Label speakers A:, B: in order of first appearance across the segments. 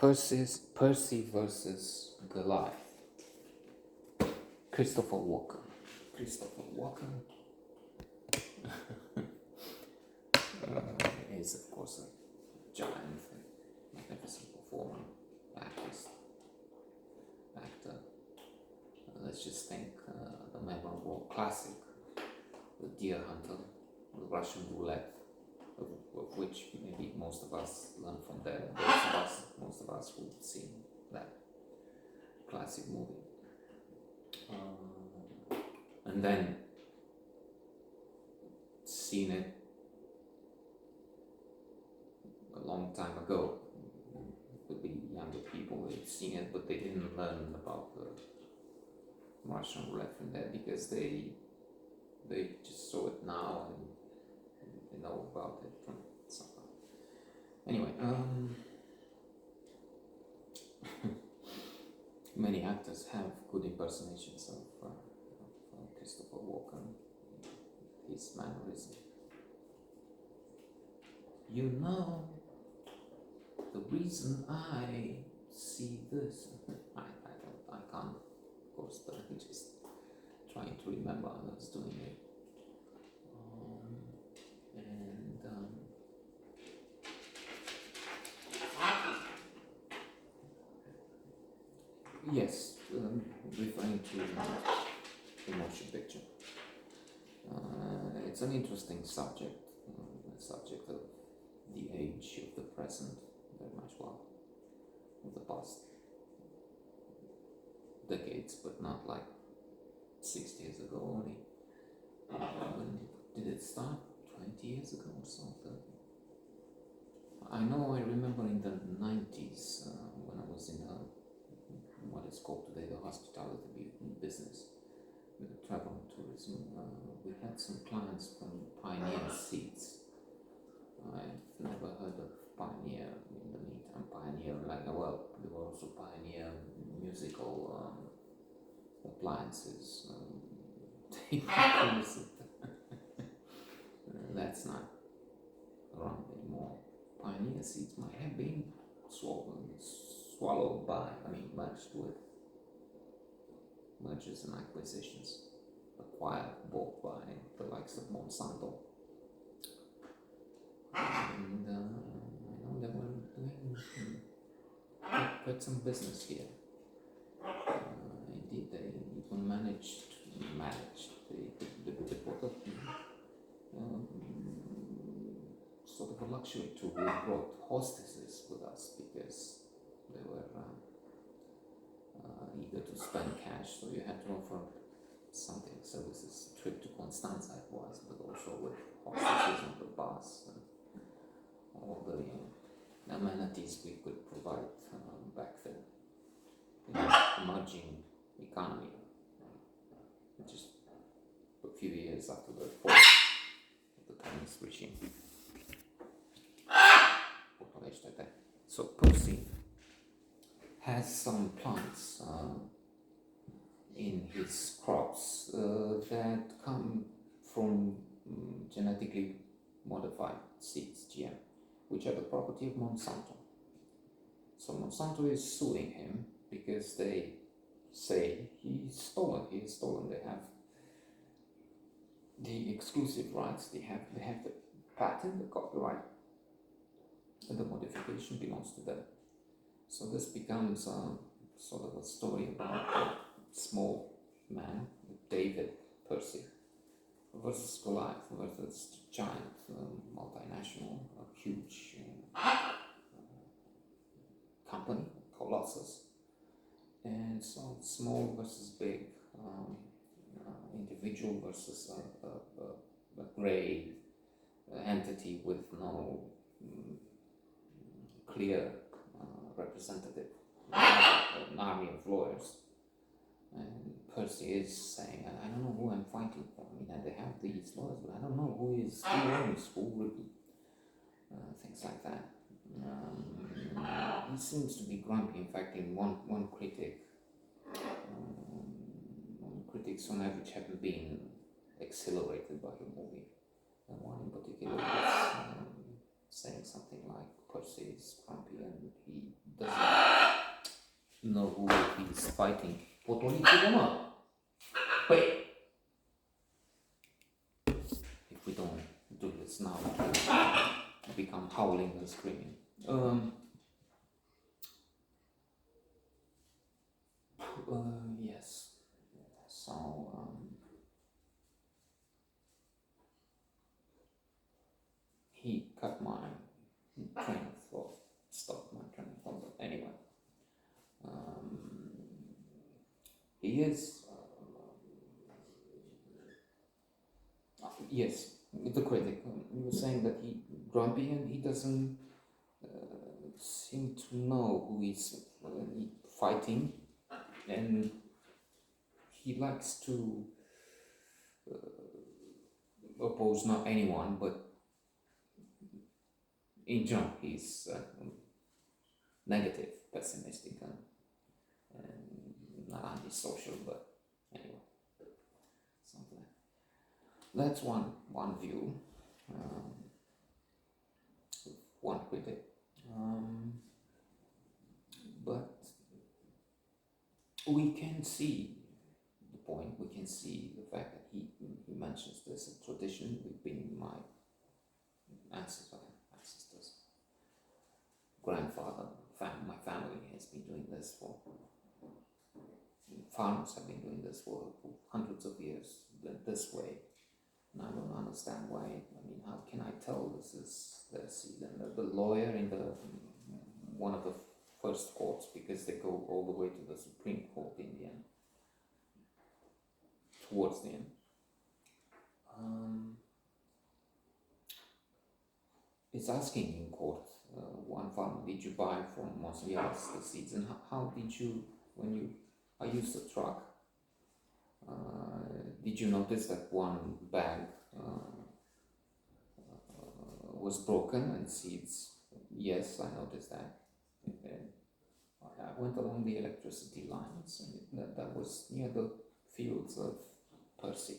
A: Percy versus Goliath. Christopher Walken. Is of course a giant and magnificent performer, actor. Let's just think the memorable classic, The Deer Hunter, the Russian Roulette, of which maybe most of us learn from there. Most of us would have seen that classic movie. And then seen it a long time ago. Could be younger people who had seen it, but they didn't learn about the Russian Roulette from there because they just saw it now and they know about it from somehow. Anyway, many actors have good impersonations of Christopher Walken, his mannerism. You know, the reason I see this, I can't, of course, but I'm just trying to remember how I was doing it. Yes, referring to the motion picture. It's an interesting subject, the subject of the age of the present, very much of the past decades, but not like 60 years ago only. When did it start? 20 years ago or something? I remember in the 90s when I was in what is called today the hospitality business, with travel and tourism. We had some clients from Pioneer Seats. I've never heard of Pioneer in the meantime. Pioneer, there were also Pioneer musical appliances. That's not around anymore. Pioneer Seats might have been swallowed by, merged with mergers and acquisitions, bought by the likes of Monsanto. And I know they were doing quite some business here. Indeed, they even managed they bought sort of a luxury tool. We brought hostesses with us because they were eager to spend cash, so you had to offer something. Services, trip to Constanza it was, but also with hostesses on the bus and all the amenities we could provide back then in the emerging economy, just a few years after the fall of the communist regime. So Percy has some plants in his crops that come from genetically modified seeds, GM, which are the property of Monsanto. So Monsanto is suing him because they say he's stolen. They have the exclusive rights. They have the patent, the copyright, and the modification belongs to them. So this becomes sort of a story about a small man, David Percy, versus Goliath, versus giant multinational, a huge company, Colossus. And so small versus big, individual versus a grey entity with no clear representative, an army of lawyers. And Percy is saying, I don't know who I'm fighting for. They have these lawyers, but I don't know who owns who, things like that. He seems to be grumpy. In fact, in one critic, critics on average haven't been exhilarated by the movie. And one in particular was saying something like Percy is grumpy and he doesn't know who he's fighting. Potoliți-vă, mă! Păi, if we don't do this now, we become howling and screaming. Yes. So, he cut my train of thought, stopped my train of thought, but anyway. He is, yes, the critic. He was saying that he grumpy and he doesn't seem to know who he's fighting, and he likes to oppose not anyone, but in general he's negative, pessimistic, and not antisocial, but anyway, something like that. That's one view, one critic, but we can see the point. We can see the fact that he mentions this a tradition within my ancestors, grandfather, my family has been doing this for. Farmers have been doing this for hundreds of years this way, and I don't understand why. I mean, how can I tell this is their seed? And the lawyer in one of the first courts, because they go all the way to the Supreme Court in the end, towards the end, is asking in court, one farmer, did you buy from Moslias the seeds, and how did you, when I used a truck, did you notice that one bag was broken and seeds? Yes, I noticed that. And I went along the electricity lines, and that was near the fields of Percy.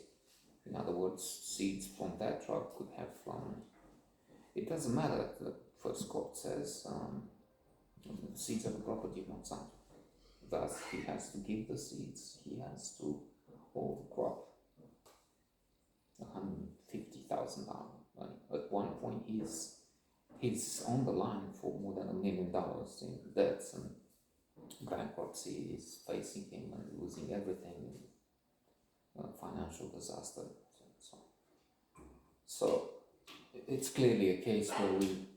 A: In other words, seeds from that truck could have flown. It doesn't matter, the first court says seeds are the property of Monsanto. Thus, he has to give the seeds, he has to hold the crop. $150,000. At one point, he's on the line for more than $1 million in debts, and bankruptcy is facing him and losing everything, financial disaster. So it's clearly a case where we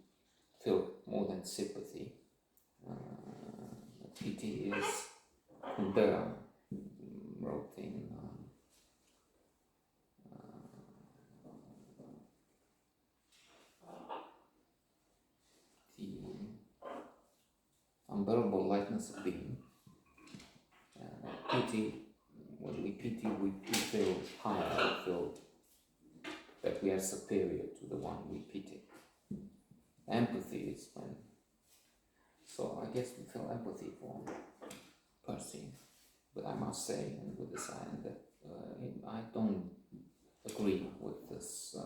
A: feel more than sympathy. Pity is Kundera wrote in the unbearable lightness of being. Pity, when we pity, we feel higher, we feel that we are superior to the one we pity. Empathy is when, so I guess we feel empathy for Percy, but I must say, and with this end, that I don't agree with this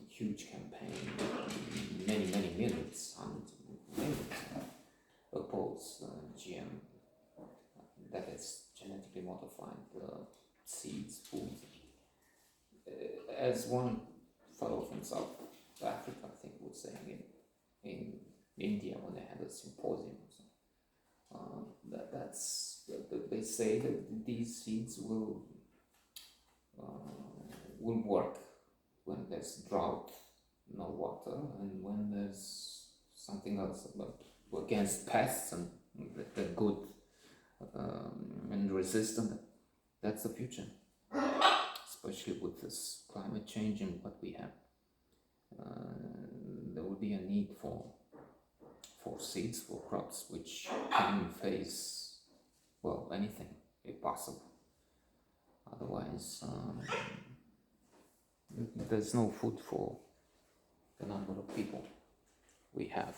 A: huge campaign. Many millions, hundreds of millions oppose GM, that is genetically modified seeds, food. As one fellow from South Africa, I think, was saying in India when they had a symposium, they say that these seeds will work when there's drought, no water, and when there's something else against pests, and they're good and resistant. That's the future, especially with this climate change and what we have. There will be a need for seeds, for crops which can face, well, anything if possible. Otherwise, there's no food for the number of people we have.